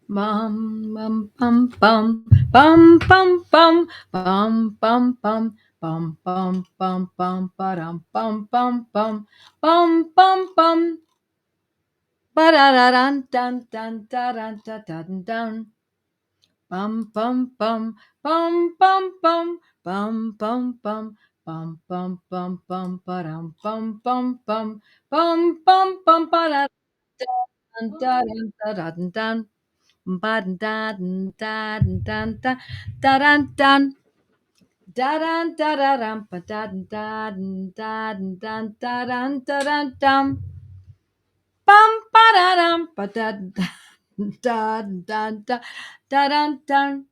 Bum bum bum bum bum bum bum bum bum bum bum bum bum bum ba-dum bum bum bum bum bum bum ba-da-da-dun dun dun da-dun da dun dun bum bum bum bum bum bum bum bum bum bum bum bum bum ba-dum bum bum bum bum bum bum ba-da dun dun da dun dun. Ba-dun, da-dun, da-dun, dun, da, da-dun, dun. Da-dun, da-da-dum, ba-da-dun, da-dun, da-dun, dun, da-dun, da-dun, dum. Bum, ba-da-dum, ba-da-dun, da-dun, dun, da, da-dun, dun.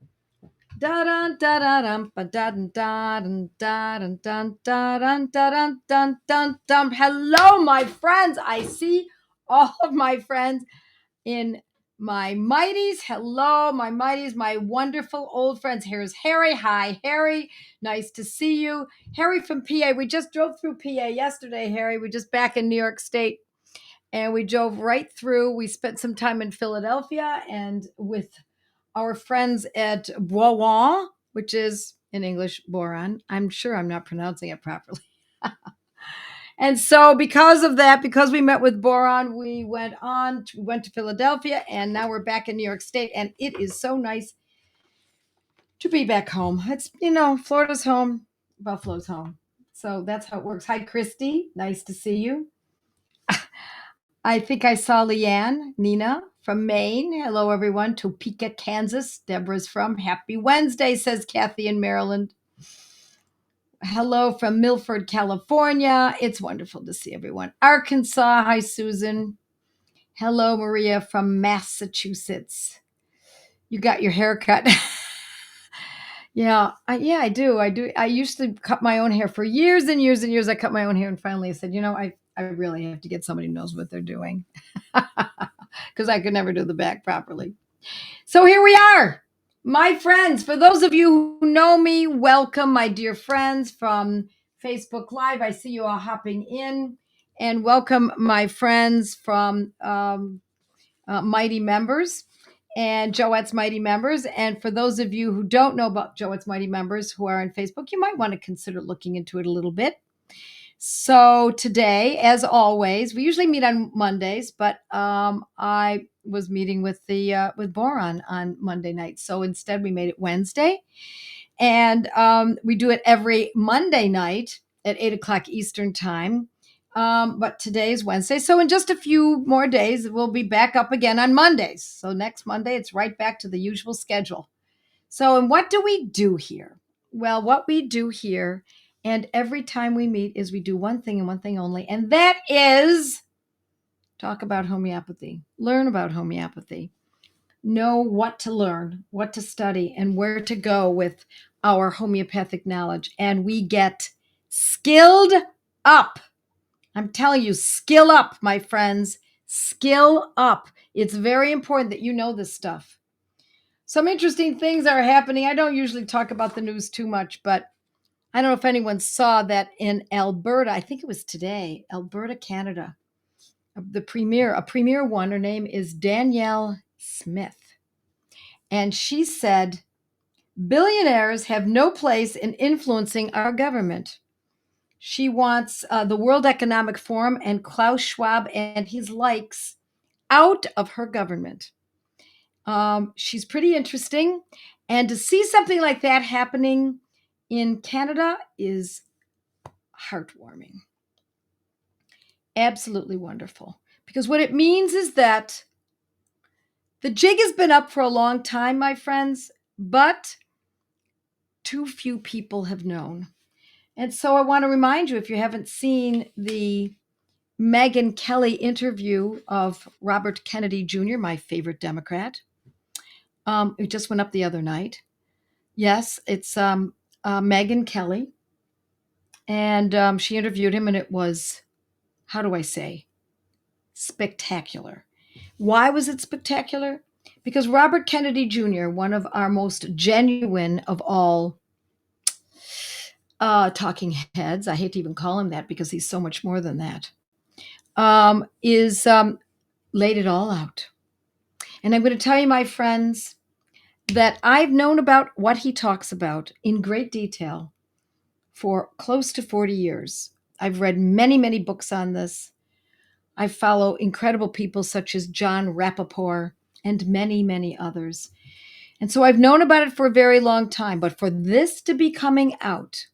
Da-dun, da-da-dum, ba-da-dun, da-dun, da-dun, dun, da-dun, da-dun, dun, dun, dum. Hello, my friends. I see all of my friends in my mighties. Hello, my mighties, my wonderful old friends. Here's Harry. Hi, Harry. Nice to see you. Harry from PA. We just drove through PA yesterday, Harry. We're just back in New York State and we drove right through. We spent some time in Philadelphia and with our friends at Bois, which is in English boron. I'm sure I'm not pronouncing it properly. And so, because of that, because we met with Boron, we went to Philadelphia, and now we're back in New York State. And it is so nice to be back home. It's, Florida's home, Buffalo's home. So that's how it works. Hi, Christy. Nice to see you. I think I saw Leanne, Nina from Maine. Hello, everyone. Topeka, Kansas. Deborah's from. Happy Wednesday, says Kathy in Maryland. Hello from Milford, California. It's wonderful to see everyone. Arkansas. Hi, Susan. Hello, Maria from Massachusetts. You got your hair cut. Yeah, I do. I do. I used to cut my own hair for years and years and years. I cut my own hair, and finally I said, I really have to get somebody who knows what they're doing because I could never do the back properly. So here we are, my friends. For those of you who know me, welcome, my dear friends from Facebook Live. I see you all hopping in, and welcome, my friends from Mighty Members and Joette's Mighty Members. And for those of you who don't know about Joette's Mighty Members who are on Facebook, you might want to consider looking into it a little bit. So today, as always, we usually meet on Mondays, but I was meeting with Boron on Monday night. So instead, we made it Wednesday, and we do it every Monday night at 8 o'clock Eastern time. But today is Wednesday. So in just a few more days, we'll be back up again on Mondays. So next Monday, it's right back to the usual schedule. So, and what do we do here? Well, what we do here and every time we meet is we do one thing and one thing only, and that is talk about homeopathy, learn about homeopathy, know what to learn, what to study, and where to go with our homeopathic knowledge. And we get skilled up. I'm telling you, skill up, my friends. Skill up. It's very important that you know this stuff. Some interesting things are happening. I don't usually talk about the news too much, but I don't know if anyone saw that in Alberta. I think it was today, Alberta, Canada. A premier one, her name is Danielle Smith. And she said, billionaires have no place in influencing our government. She wants the World Economic Forum and Klaus Schwab and his likes out of her government. She's pretty interesting. And to see something like that happening in Canada is heartwarming. Absolutely wonderful. Because what it means is that the jig has been up for a long time, my friends, but too few people have known. And so I want to remind you, if you haven't seen the Megyn Kelly interview of Robert Kennedy Jr., my favorite Democrat, it just went up the other night. Yes, it's Megyn Kelly. And she interviewed him, and it was, how do I say, spectacular. Why was it spectacular? Because Robert Kennedy Jr., one of our most genuine of all talking heads, I hate to even call him that because he's so much more than that, is laid it all out. And I'm going to tell you, my friends, that I've known about what he talks about in great detail for close to 40 years. I've read many, many books on this. I follow incredible people such as John Rappaport and many, many others. And so I've known about it for a very long time. But for this to be coming out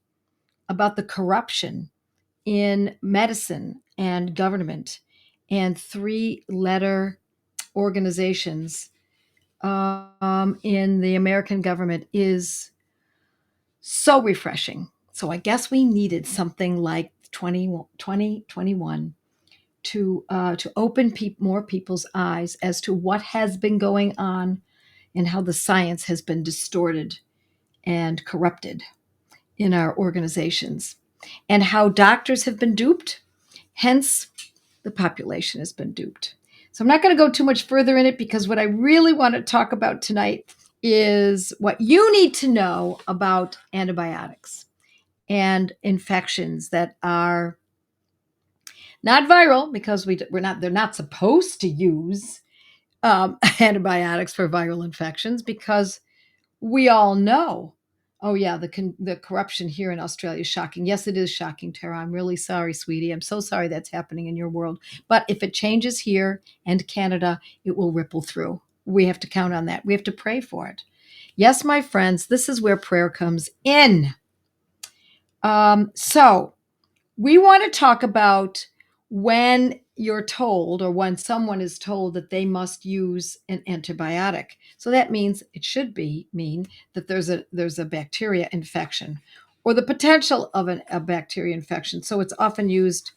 about the corruption in medicine and government and three-letter organizations in the American government is so refreshing. So I guess we needed something like 2021 to open more people's eyes as to what has been going on and how the science has been distorted and corrupted in our organizations, and how doctors have been duped. Hence, the population has been duped. So I'm not going to go too much further in it, because what I really want to talk about tonight is what you need to know about antibiotics and infections that are not viral, because they're not supposed to use antibiotics for viral infections, because we all know, oh yeah, the corruption here in Australia is shocking. Yes, it is shocking, Tara. I'm really sorry, sweetie. I'm so sorry that's happening in your world. But if it changes here and Canada, it will ripple through. We have to count on that. We have to pray for it. Yes, my friends, this is where prayer comes in. So we want to talk about when you're told, or when someone is told, that they must use an antibiotic. So that means it should mean that there's a bacteria infection, or the potential of a bacteria infection. So it's often used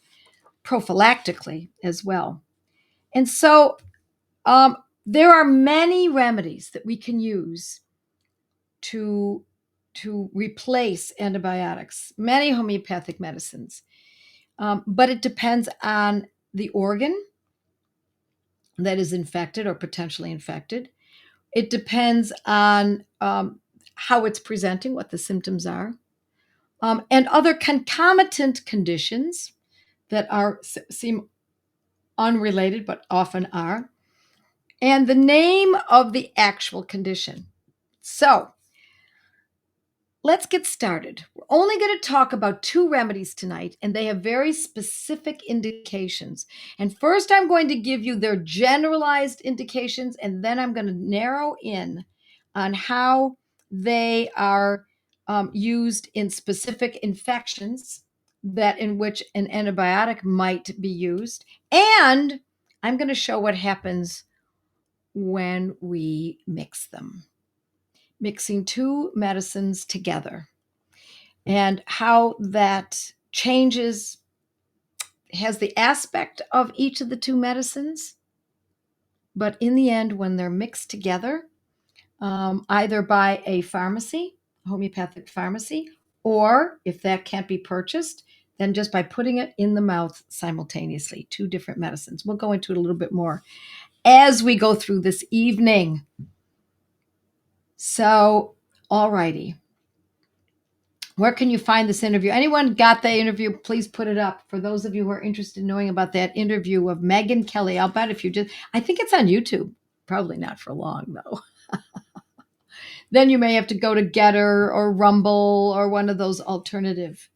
prophylactically as well. And so there are many remedies that we can use to replace antibiotics, many homeopathic medicines. But it depends on the organ that is infected or potentially infected. It depends on how it's presenting, what the symptoms are, and other concomitant conditions that seem unrelated but often are, and the name of the actual condition. So let's get started. We're only going to talk about 2 remedies tonight, and they have very specific indications. And first, I'm going to give you their generalized indications, and then I'm going to narrow in on how they are used in specific infections in which an antibiotic might be used. And I'm going to show what happens when we mix them. Mixing 2 medicines together, and how that has the aspect of each of the 2 medicines. But in the end, when they're mixed together, either by a pharmacy, homeopathic pharmacy, or if that can't be purchased, then just by putting it in the mouth simultaneously, 2 different medicines. We'll go into it a little bit more as we go through this evening. So, all righty. Where can you find this interview? Anyone got the interview? Please put it up. For those of you who are interested in knowing about that interview of Megyn Kelly, I'll bet if you just, I think it's on YouTube. Probably not for long, though. Then you may have to go to Getter or Rumble or one of those alternative.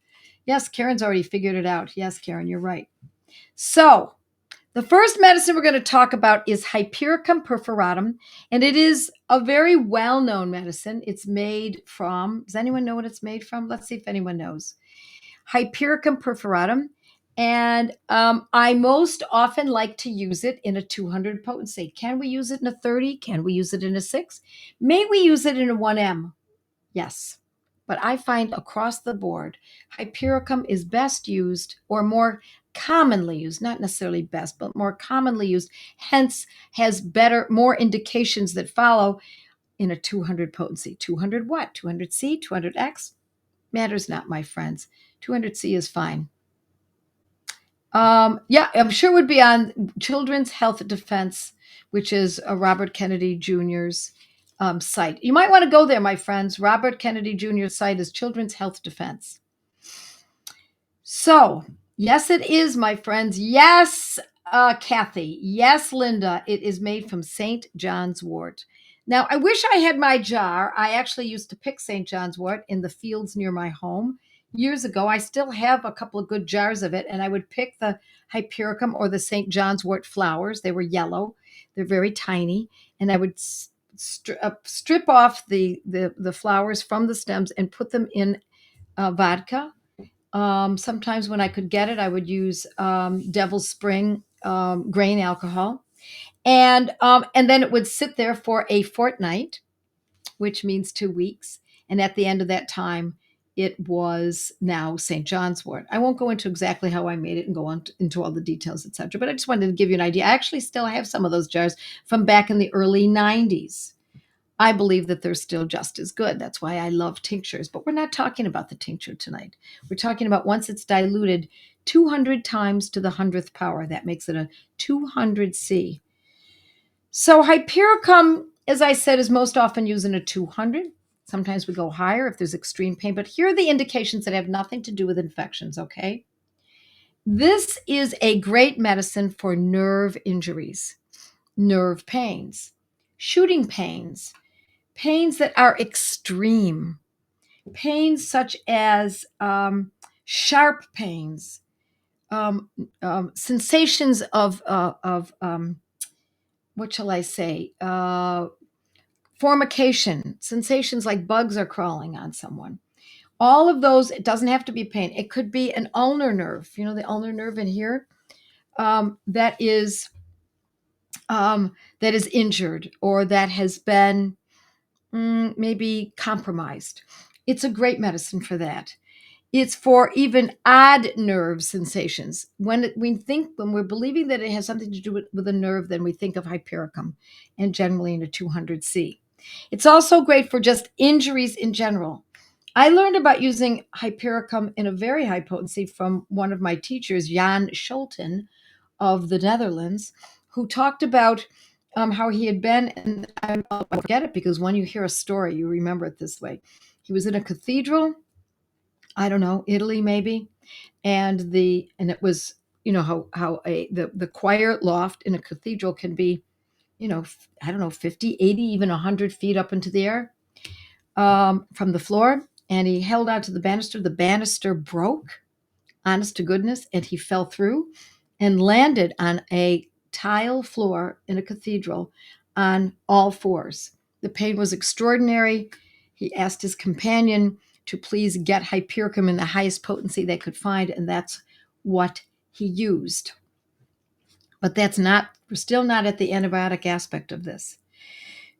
Yes, Karen's already figured it out. Yes, Karen, you're right. So the first medicine we're going to talk about is Hypericum perforatum, and it is a very well-known medicine. It's made from, does anyone know what it's made from? Let's see if anyone knows. Hypericum perforatum, and I most often like to use it in a 200 potency. Can we use it in a 30? Can we use it in a 6? May we use it in a 1M? Yes. But I find across the board, Hypericum is best used, or more commonly used, not necessarily best, but more commonly used, hence has more indications that follow in a 200 potency. 200 what? 200C, 200X? Matters not, my friends. 200C is fine. Yeah, I'm sure it would be on Children's Health Defense, which is Robert Kennedy Jr.'s site. You might want to go there, my friends. Robert Kennedy Jr.'s site is Children's Health Defense. So, yes, it is, my friends. Yes, Kathy, yes, Linda, it is made from St. John's wort. Now, I wish I had my jar. I actually used to pick St. John's wort in the fields near my home years ago. I still have a couple of good jars of it, and I would pick the Hypericum or the St. John's wort flowers. They were yellow, they're very tiny, and I would strip off the flowers from the stems and put them in vodka. Sometimes when I could get it, I would use Devil's Spring grain alcohol, and then it would sit there for a fortnight, which means 2 weeks. And at the end of that time, it was now St. John's wort. I won't go into exactly how I made it and go on into all the details, etc. But I just wanted to give you an idea. I actually still have some of those jars from back in the early 90s. I believe that they're still just as good. That's why I love tinctures. But we're not talking about the tincture tonight. We're talking about once it's diluted 200 times to the 100th power. That makes it a 200C. So Hypericum, as I said, is most often used in a 200. Sometimes we go higher if there's extreme pain. But here are the indications that have nothing to do with infections, okay? This is a great medicine for nerve injuries, nerve pains, shooting pains, pains that are extreme, pains such as sharp pains, sensations of what shall I say, formication, sensations like bugs are crawling on someone. All of those, it doesn't have to be pain. It could be an ulnar nerve, the ulnar nerve in here, that is injured or that has been maybe compromised. It's a great medicine for that. It's for even odd nerve sensations. When we're believing that it has something to do with a nerve, then we think of Hypericum, and generally in a 200C. It's also great for just injuries in general. I learned about using Hypericum in a very high potency from one of my teachers, Jan Scholten of the Netherlands, who talked about how he had been, and I'll forget it because when you hear a story, you remember it this way. He was in a cathedral, I don't know, Italy maybe, and it was, the choir loft in a cathedral can be, I don't know, 50, 80, even 100 feet up into the air from the floor. And he held out to the banister. The banister broke, honest to goodness, and he fell through and landed on a tile floor in a cathedral on all fours. The pain was extraordinary. He asked his companion to please get Hypericum in the highest potency they could find, and that's what he used. But we're still not at the antibiotic aspect of this.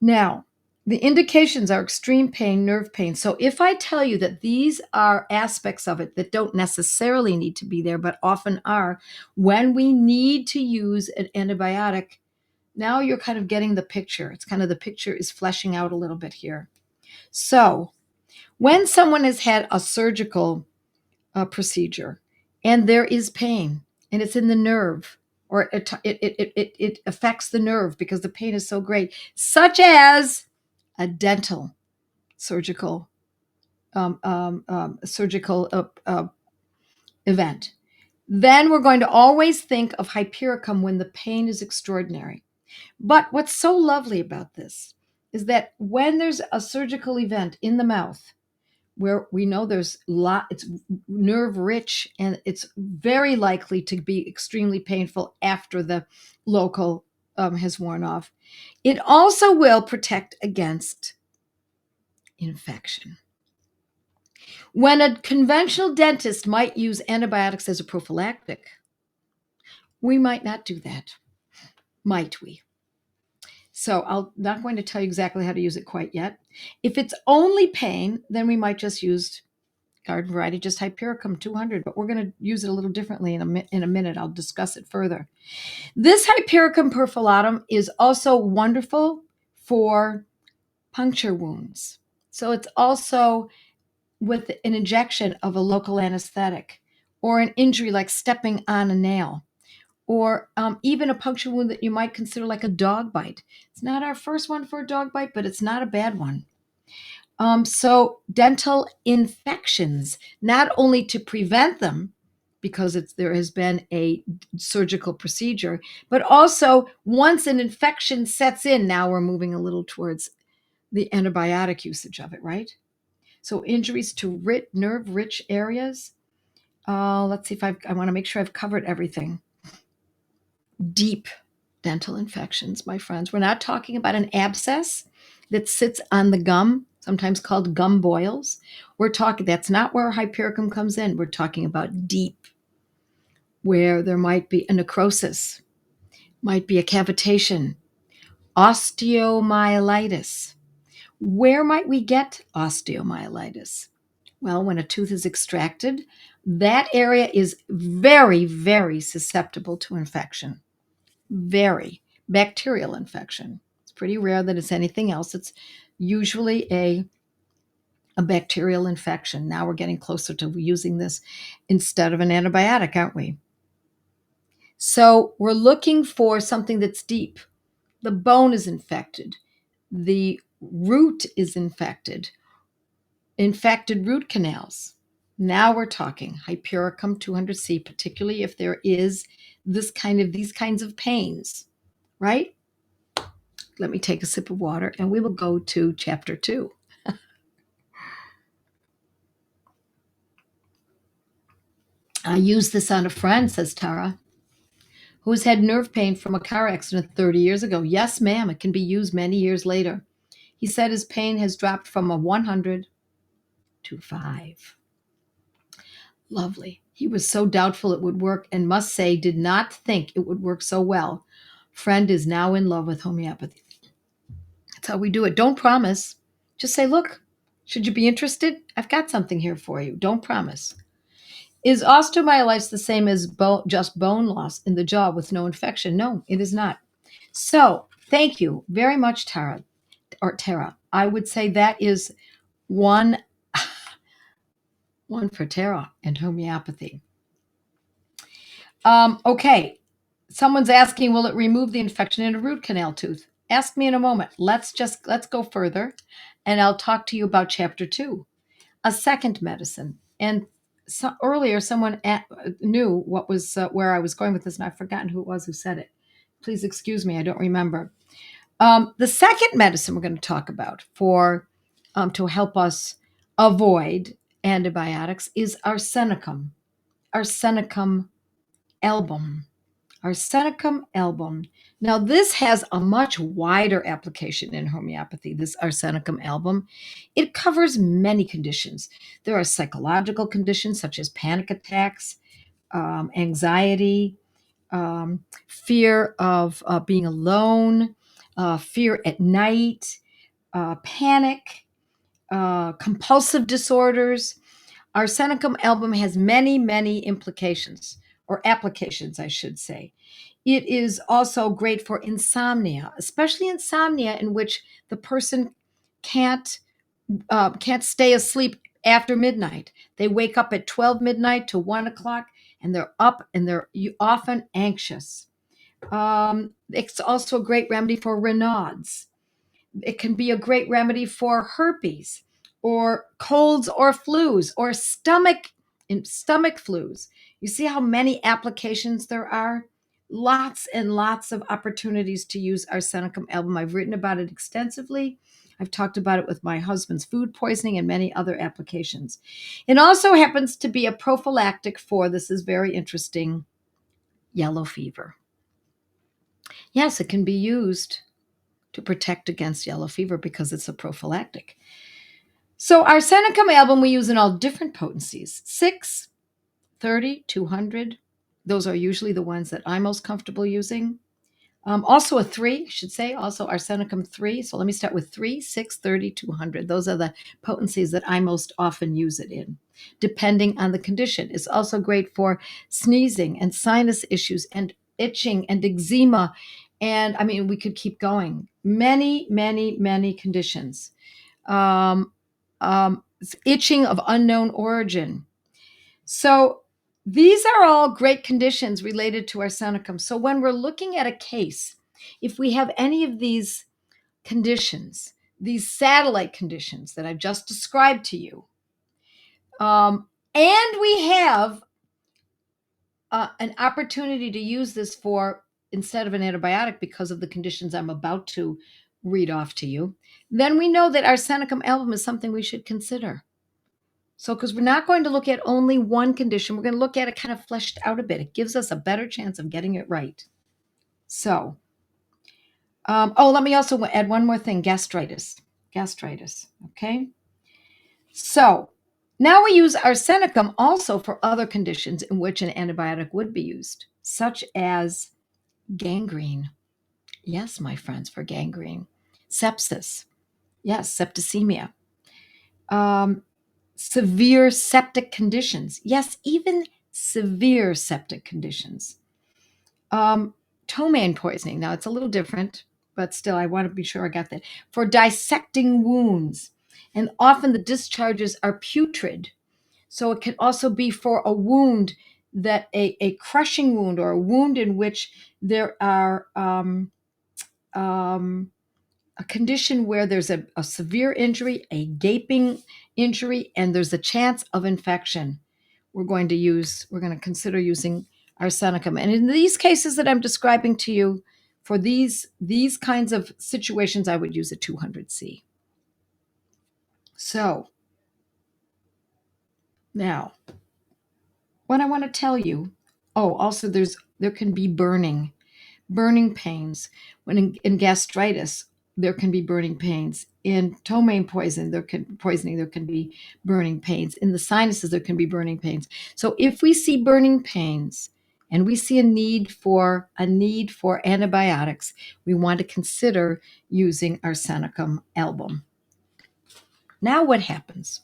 Now, the indications are extreme pain, nerve pain. So if I tell you that these are aspects of it that don't necessarily need to be there, but often are, when we need to use an antibiotic, now you're kind of getting the picture. It's kind of the picture is fleshing out a little bit here. So when someone has had a surgical procedure and there is pain and it's in the nerve, or it affects the nerve because the pain is so great, such as a dental surgical event, then we're going to always think of Hypericum when the pain is extraordinary. But what's so lovely about this is that when there's a surgical event in the mouth, where we know it's nerve rich and it's very likely to be extremely painful after the local has worn off, it also will protect against infection. When a conventional dentist might use antibiotics as a prophylactic, we might not do that, might we? So I'm not going to tell you exactly how to use it quite yet. If it's only pain, then we might just use garden variety, just Hypericum 200, but we're going to use it a little differently in a minute. I'll discuss it further. This Hypericum perfilatum is also wonderful for puncture wounds. So it's also with an injection of a local anesthetic or an injury like stepping on a nail, or even a puncture wound that you might consider like a dog bite. It's not our first one for a dog bite, but it's not a bad one. So dental infections, not only to prevent them, because there has been a surgical procedure. But also, once an infection sets in, now we're moving a little towards the antibiotic usage of it, right? So injuries to nerve-rich areas. Let's see if I want to make sure I've covered everything. Deep dental infections, my friends. We're not talking about an abscess that sits on the gum, sometimes called gum boils. That's not where hypericum comes in. We're talking about deep, where there might be a necrosis, might be a cavitation, osteomyelitis. Where might we get osteomyelitis? Well, when a tooth is extracted, that area is very, very susceptible to infection. Very. Bacterial infection. It's pretty rare that it's anything else. It's usually a bacterial infection. Now we're getting closer to using this instead of an antibiotic, aren't we? So we're looking for something that's deep. The bone is infected. The root is infected root canals. Now we're talking Hypericum 200C, particularly if there is these kinds of pains, right? Let me take a sip of water and we will go to chapter 2. I used this on a friend, says Tara, who's had nerve pain from a car accident 30 years ago. Yes, ma'am, it can be used many years later. He said his pain has dropped from a 100 to 5. Lovely. He was so doubtful it would work and must say did not think it would work so well. Friend is now in love with homeopathy. That's how we do it. Don't promise. Just say, look, should you be interested? I've got something here for you. Don't promise. Is osteomyelitis the same as just bone loss in the jaw with no infection? No, it is not. So thank you very much, Tara. I would say that is one for Tara and homeopathy. Okay. Someone's asking, will it remove the infection in a root canal tooth? Ask me in a moment. Let's go further, and I'll talk to you about chapter 2, a second medicine. And earlier, someone knew what was where I was going with this, and I've forgotten who it was who said it. Please excuse me, I don't remember. The second medicine we're going to talk about to help us avoid antibiotics is arsenicum. Arsenicum album. Arsenicum album. Now, this has a much wider application in homeopathy, this arsenicum album. It covers many conditions. There are psychological conditions such as panic attacks, anxiety, fear of being alone, fear at night, panic, compulsive disorders. Arsenicum album has many, many implications, or applications, I should say. It is also great for insomnia, especially insomnia in which the person can't stay asleep after midnight. They wake up at 12 midnight to 1 o'clock, and they're up and they're often anxious. It's also a great remedy for Raynaud's. It can be a great remedy for herpes or colds or flus or stomach flus. You see how many applications there are? Lots and lots of opportunities to use arsenicum album. I've written about it extensively. I've talked about it with my husband's food poisoning and many other applications. It also happens to be a prophylactic for, this is very interesting, yellow fever. Yes, it can be used to protect against yellow fever because it's a prophylactic. So arsenicum album we use in all different potencies, 6, 30, 200. Those are usually the ones that I'm most comfortable using. Also a 3, I should say, also arsenicum 3. So let me start with 3, 6, 30, 200. Those are the potencies that I most often use it in, depending on the condition. It's also great for sneezing and sinus issues and itching and eczema. And I mean, we could keep going. Many, many, many conditions. Itching of unknown origin. So these are all great conditions related to arsenicum. So when we're looking at a case, if we have any of these conditions, these satellite conditions that I've just described to you, and we have an opportunity to use this for instead of an antibiotic because of the conditions I'm about to read off to you, then we know that arsenicum album is something we should consider. So, because we're not going to look at only one condition, we're going to look at it kind of fleshed out a bit. It gives us a better chance of getting it right. So, let me also add one more thing, gastritis. Gastritis, okay? So, now we use arsenicum also for other conditions in which an antibiotic would be used, such as gangrene. Yes, my friends, for gangrene. Sepsis. Yes, septicemia. Severe septic conditions. Yes, even severe septic conditions. Ptomaine poisoning. Now, it's a little different, but still, I want to be sure I got that. For dissecting wounds. And often the discharges are putrid. So it can also be for a wound that a crushing wound or a wound in which there are a condition where there's a severe injury, a gaping injury, and there's a chance of infection. We're going to consider using arsenicum. And in these cases that I'm describing to you, for these kinds of situations, I would use a 200C. So now, what I want to tell you, also there can be burning pains. When in gastritis, there can be burning pains. In ptomaine poisoning, there can be burning pains. In the sinuses, there can be burning pains. So if we see burning pains and we see a need for antibiotics, we want to consider using arsenicum album. Now what happens?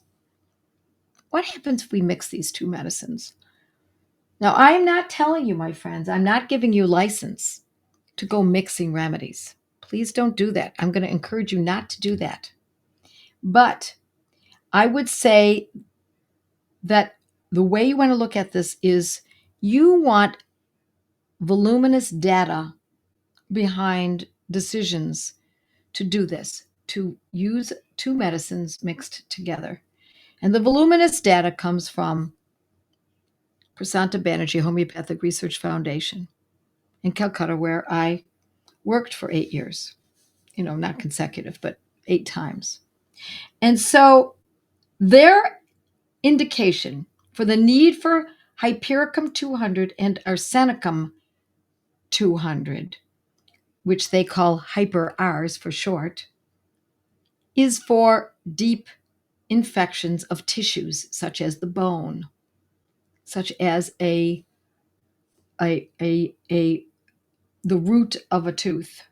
What happens if we mix these two medicines? Now, I'm not telling you, my friends, I'm not giving you license to go mixing remedies. Please don't do that. I'm going to encourage you not to do that. But I would say that the way you want to look at this is you want voluminous data behind decisions to do this, to use two medicines mixed together. And the voluminous data comes from Prasanta Banerjee Homeopathic Research Foundation in Calcutta, where I worked for 8 years. Not consecutive, but 8 times. And so their indication for the need for Hypericum 200 and Arsenicum 200, which they call hyper-Rs for short, is for deep infections of tissues such as the bone, such as the root of a tooth.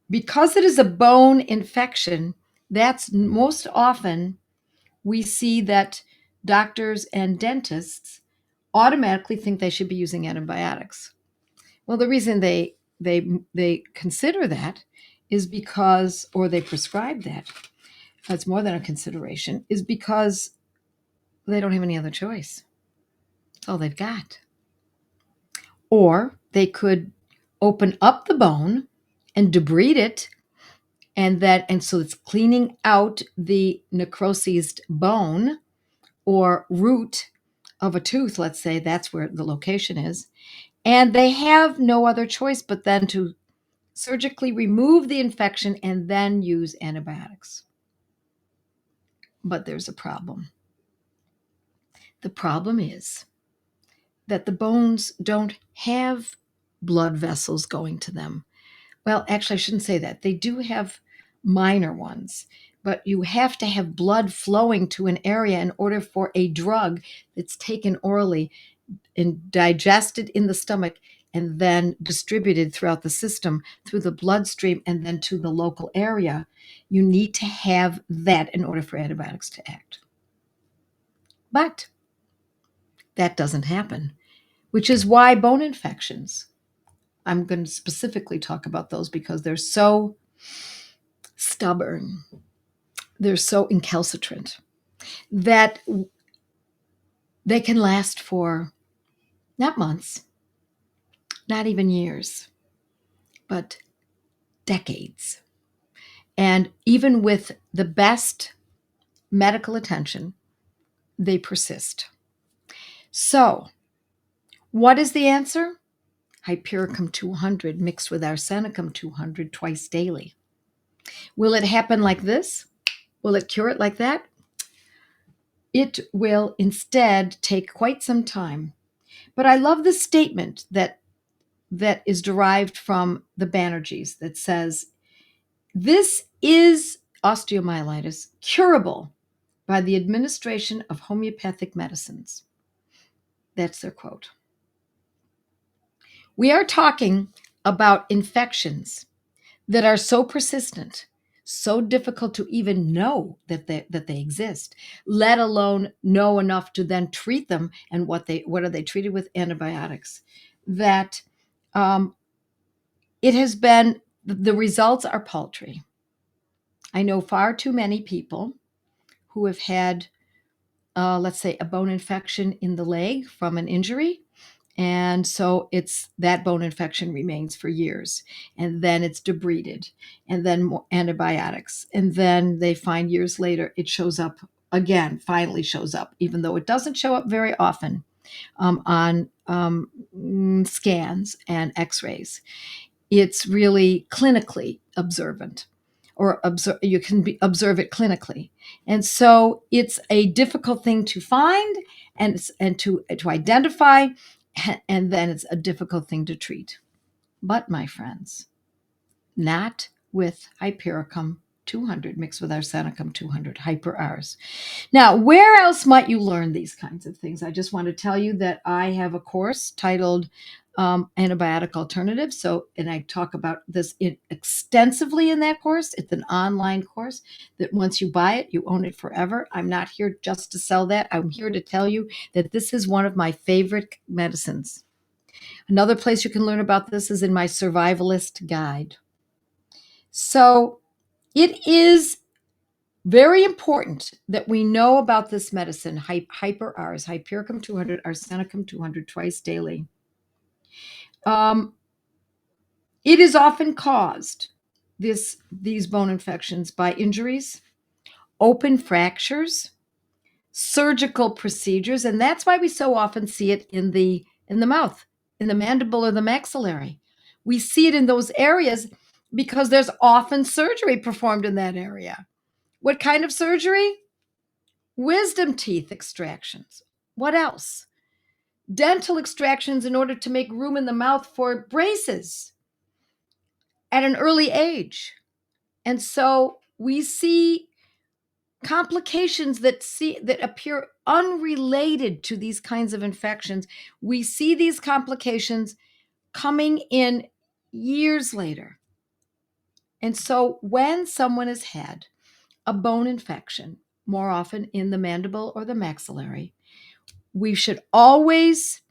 Because it is a bone infection, that's most often we see that doctors and dentists automatically think they should be using antibiotics. Well, the reason they consider that is because, or they prescribe that, that's more than a consideration, is because they don't have any other choice. That's all they've got. Or they could open up the bone and debride it, and so it's cleaning out the necrosized bone or root of a tooth, let's say that's where the location is, and they have no other choice but then to surgically remove the infection and then use antibiotics. But there's a problem. The problem is that the bones don't have blood vessels going to them. Well, actually, I shouldn't say that. They do have minor ones, but you have to have blood flowing to an area in order for a drug that's taken orally and digested in the stomach and then distributed throughout the system through the bloodstream and then to the local area. You need to have that in order for antibiotics to act. But that doesn't happen, which is why bone infections, I'm going to specifically talk about those because they're so stubborn, they're so incalcitrant that they can last for not months, not even years, but decades. And even with the best medical attention, they persist. So, what is the answer? Hypericum 200 mixed with arsenicum 200 twice daily. Will it happen like this? Will it cure it like that? It will instead take quite some time. But I love the statement that is derived from the Banerjees that says, this is osteomyelitis curable by the administration of homeopathic medicines. That's their quote. We are talking about infections that are so persistent, so difficult to even know that they exist, let alone know enough to then treat them. And what are they treated with? Antibiotics. That it has been, the results are paltry. I know far too many people who have had, let's say, a bone infection in the leg from an injury. And so it's that bone infection remains for years, and then it's debrided, and then more antibiotics. And then they find years later it shows up again, finally shows up, even though it doesn't show up very often on scans and x-rays. It's really clinically observant, or you can observe it clinically. And so it's a difficult thing to find and to identify, and then it's a difficult thing to treat. But my friends, not with Hypericum 200 mixed with Arsenicum 200, Hyper-Rs. Now, where else might you learn these kinds of things? I just want to tell you that I have a course titled Antibiotic Alternatives. And I talk about this extensively in that course. It's an online course that once you buy it, you own it forever. I'm not here just to sell that. I'm here to tell you that this is one of my favorite medicines. Another place you can learn about this is in my Survivalist Guide. So it is very important that we know about this medicine, Hyper-Rs, Hypericum 200, Arsenicum 200 twice daily. It is often caused, these bone infections, by injuries, open fractures, surgical procedures, and that's why we so often see it in the mouth, in the mandible or the maxillary. We see it in those areas because there's often surgery performed in that area. What kind of surgery? Wisdom teeth extractions. What else? Dental extractions in order to make room in the mouth for braces at an early age. And so we see complications that appear unrelated to these kinds of infections. We see these complications coming in years later. And so when someone has had a bone infection, more often in the mandible or the maxillary, we should always,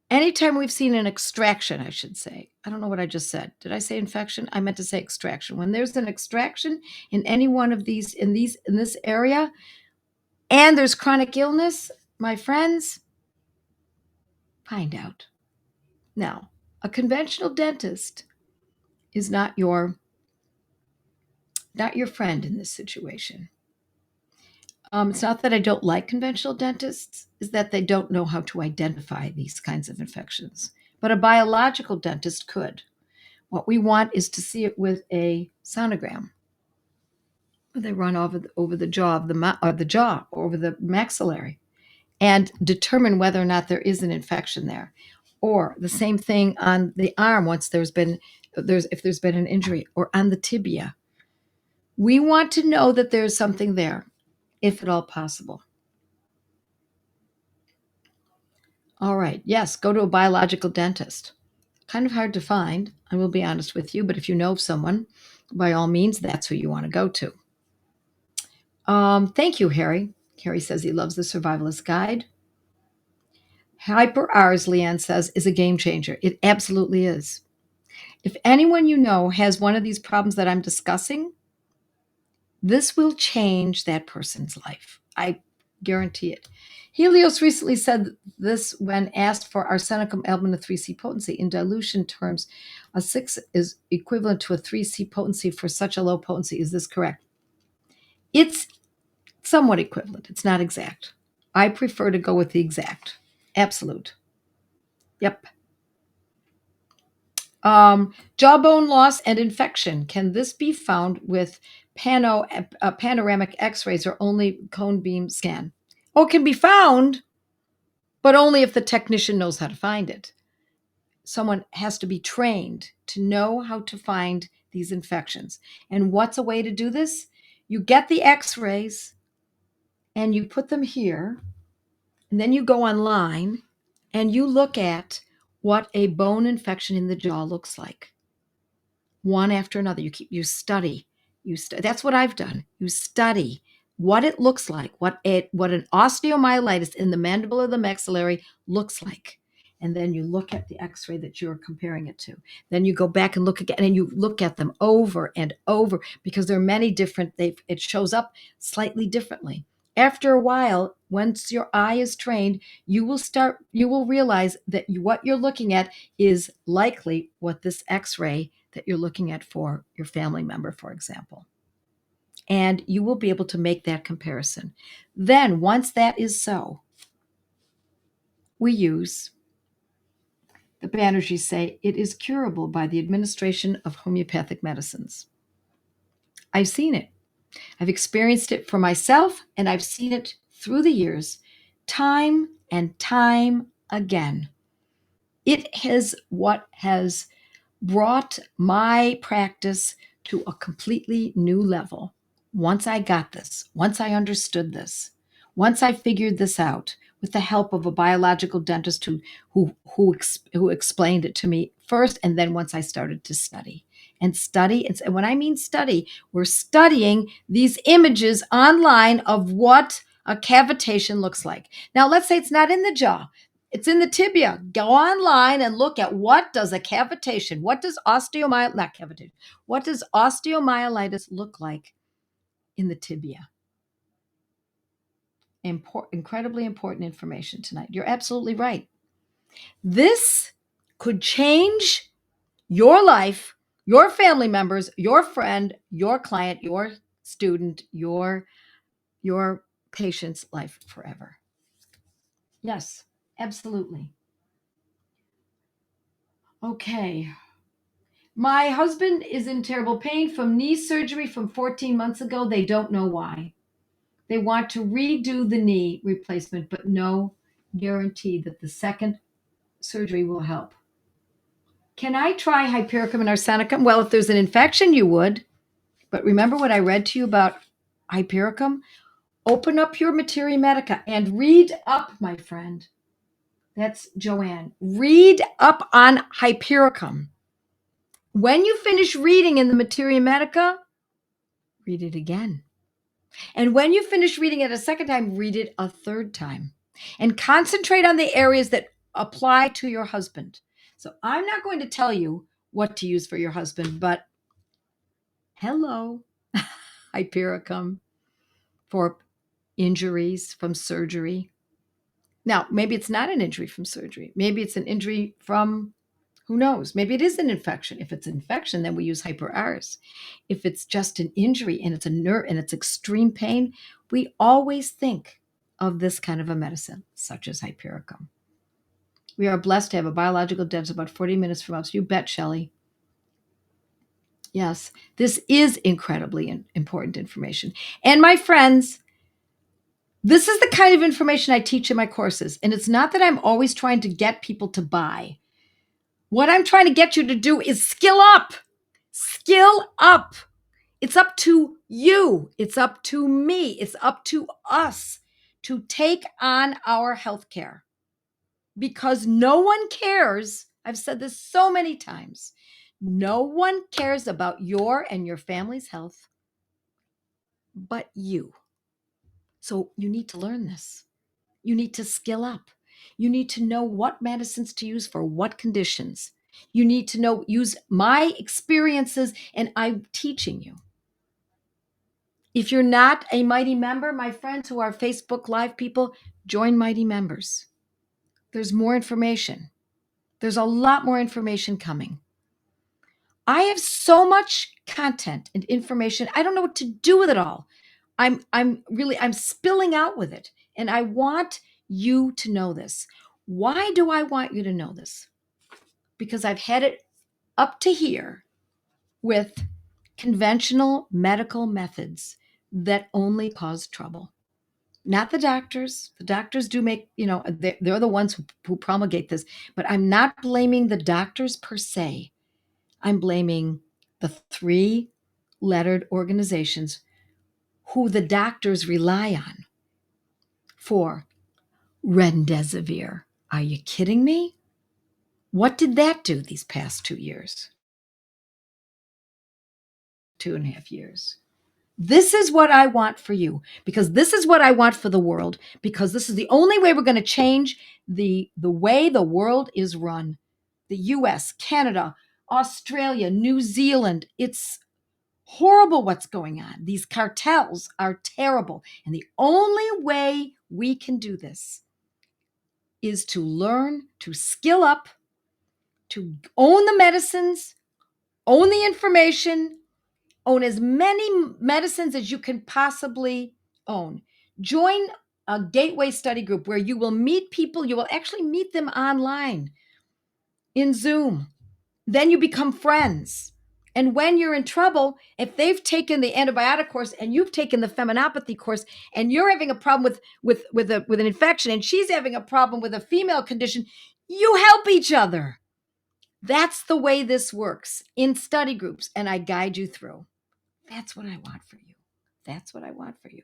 anytime we've seen an extraction, I should say, I don't know what I just said. Did I say infection? I meant to say extraction. When there's an extraction in any one of these, in this area, and there's chronic illness, my friends, find out. Now, a conventional dentist is not your friend in this situation. It's not that I don't like conventional dentists, it's that they don't know how to identify these kinds of infections. But a biological dentist could. What we want is to see it with a sonogram. They run over the jaw of the jaw, over the maxillary, and determine whether or not there is an infection there. Or the same thing on the arm once if there's been an injury, or on the tibia. We want to know that there's something there, if at all possible. All right, yes, go to a biological dentist. Kind of hard to find, I will be honest with you, but if you know of someone, by all means, that's who you want to go to. Thank you, Harry. Harry says he loves the Survivalist Guide. Hyper-Rs, Leanne says, is a game changer. It absolutely is. If anyone you know has one of these problems that I'm discussing, this will change that person's life. I guarantee it. Helios recently said this when asked for arsenicum albumina 3C potency. In dilution terms, a 6 is equivalent to a 3C potency for such a low potency. Is this correct? It's somewhat equivalent. It's not exact. I prefer to go with the exact. Absolute. Yep. Jawbone loss and infection. Can this be found with panoramic x-rays or only cone beam scan? Oh, it can be found, but only if the technician knows how to find it. Someone has to be trained to know how to find these infections. And what's a way to do this? You get the x-rays and you put them here, and then you go online and you look at what a bone infection in the jaw looks like. One after another. You study. That's what I've done. You study what it looks like, what an osteomyelitis in the mandible or the maxillary looks like. And then you look at the x-ray that you're comparing it to. Then you go back and look again, and you look at them over and over, because there are many different, it shows up slightly differently. After a while, once your eye is trained, you will realize that what you're looking at is likely what this x-ray that you're looking at for your family member, for example. And you will be able to make that comparison. Then, once that is so, we use the Banerjees say it is curable by the administration of homeopathic medicines. I've seen it. I've experienced it for myself, and I've seen it through the years, time and time again. It is what has brought my practice to a completely new level. Once I got this, once I understood this, once I figured this out with the help of a biological dentist who explained it to me first, and then once I started to study. And when I mean study, we're studying these images online of what a cavitation looks like. Now, let's say it's not in the jaw. It's in the tibia. Go online and look at what does a cavitation, what does osteomyelitis look like in the tibia? Incredibly important information tonight. You're absolutely right. This could change your life, your family members, your friend, your client, your student, your patient's life forever. Yes, absolutely. Okay. My husband is in terrible pain from knee surgery from 14 months ago. They don't know why. They want to redo the knee replacement, but no guarantee that the second surgery will help. Can I try hypericum and arsenicum? Well, if there's an infection, you would. But remember what I read to you about hypericum? Open up your Materia Medica and read up, my friend. That's Joanne. Read up on hypericum. When you finish reading in the Materia Medica, read it again. And when you finish reading it a second time, read it a third time. And concentrate on the areas that apply to your husband. So I'm not going to tell you what to use for your husband, but hello, hypericum for injuries from surgery. Now, maybe it's not an injury from surgery. Maybe it's an injury from, who knows? Maybe it is an infection. If it's an infection, then we use hyper-Rs. If it's just an injury and it's a nerve and it's extreme pain, we always think of this kind of a medicine, such as hypericum. We are blessed to have a biological dentist about 40 minutes from us. You bet, Shelley. Yes, this is incredibly important information. And my friends, this is the kind of information I teach in my courses. And it's not that I'm always trying to get people to buy. What I'm trying to get you to do is skill up. Skill up. It's up to you. It's up to me. It's up to us to take on our healthcare, because no one cares. I've said this so many times. No one cares about your and your family's health but you. So you need to learn this. You need to skill up. You need to know what medicines to use for what conditions. You need to use my experiences, and I'm teaching you. If you're not a Mighty member, my friends who are Facebook Live people, join Mighty members. There's more information. There's a lot more information coming. I have so much content and information. I don't know what to do with it all. I'm spilling out with it. And I want you to know this. Why do I want you to know this? Because I've had it up to here with conventional medical methods that only cause trouble. Not the doctors. The doctors do make, they're the ones who promulgate this, but I'm not blaming the doctors per se. I'm blaming the three-lettered organizations who the doctors rely on for remdesivir. Are you kidding me? What did that do these past 2 years? 2.5 years. This is what I want for you, because this is what I want for the world, because this is the only way we're going to change the way the world is run. The US, Canada, Australia, New Zealand, it's horrible what's going on. These cartels are terrible. And the only way we can do this is to learn to skill up, to own the medicines, own the information, own as many medicines as you can possibly own. Join a gateway study group where you will meet people. You will actually meet them online in Zoom. Then you become friends. And when you're in trouble, if they've taken the antibiotic course and you've taken the feminopathy course, and you're having a problem with an infection, and she's having a problem with a female condition, you help each other. That's the way this works in study groups, and I guide you through. That's what I want for you. That's what I want for you.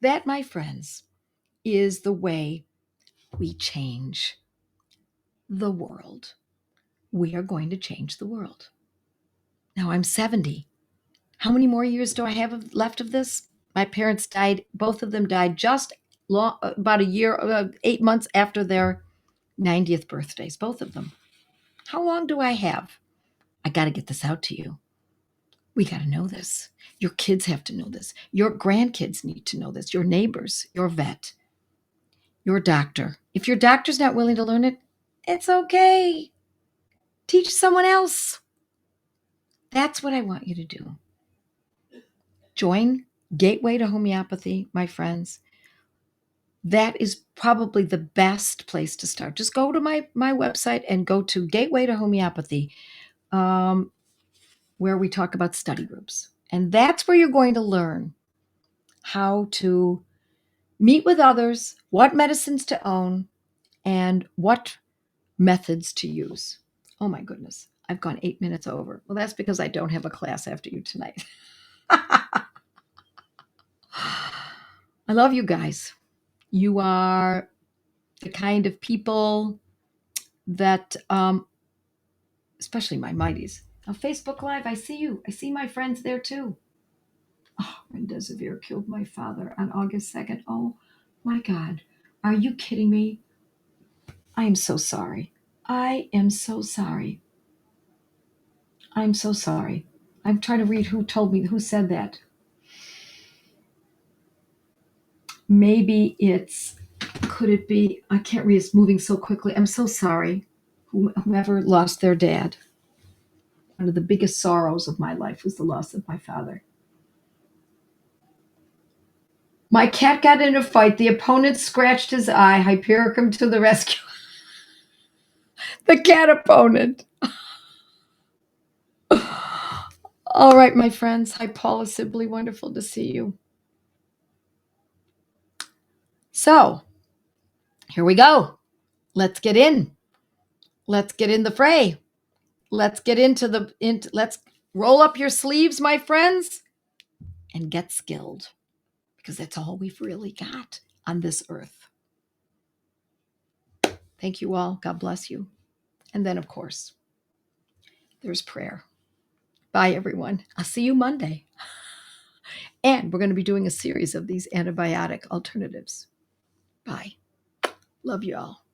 That, my friends, is the way we change the world. We are going to change the world. Now I'm 70. How many more years do I have left of this? My parents died. Both of them died just about a year, 8 months after their 90th birthdays, both of them. How long do I have? I got to get this out to you. We got to know this. Your kids have to know this. Your grandkids need to know this. Your neighbors, your vet, your doctor. If your doctor's not willing to learn it, it's okay. Teach someone else. That's what I want you to do. Join Gateway to Homeopathy, my friends. That is probably the best place to start. Just go to my website and go to Gateway to Homeopathy, where we talk about study groups. And that's where you're going to learn how to meet with others, what medicines to own, and what methods to use. Oh my goodness, I've gone 8 minutes over. Well, that's because I don't have a class after you tonight. I love you guys. You are the kind of people that, especially my mighties. On Facebook Live, I see you. I see my friends there too. Oh, remdesivir killed my father on August 2nd. Oh my God. Are you kidding me? I am so sorry. I am so sorry. I'm so sorry. I'm trying to read who told me, who said that. Maybe could it be, I can't read, it's moving so quickly. I'm so sorry. Whoever lost their dad. One of the biggest sorrows of my life was the loss of my father. My cat got in a fight. The opponent scratched his eye. Hypericum to the rescue. The cat opponent. All right, my friends. Hi, Paula Sibley. Wonderful to see you. So, here we go. Let's get in. Let's get in the fray. Let's get let's roll up your sleeves, my friends, and get skilled, because that's all we've really got on this earth. Thank you all. God bless you. And then, of course, there's prayer. Bye, everyone. I'll see you Monday. And we're going to be doing a series of these antibiotic alternatives. Bye. Love you all.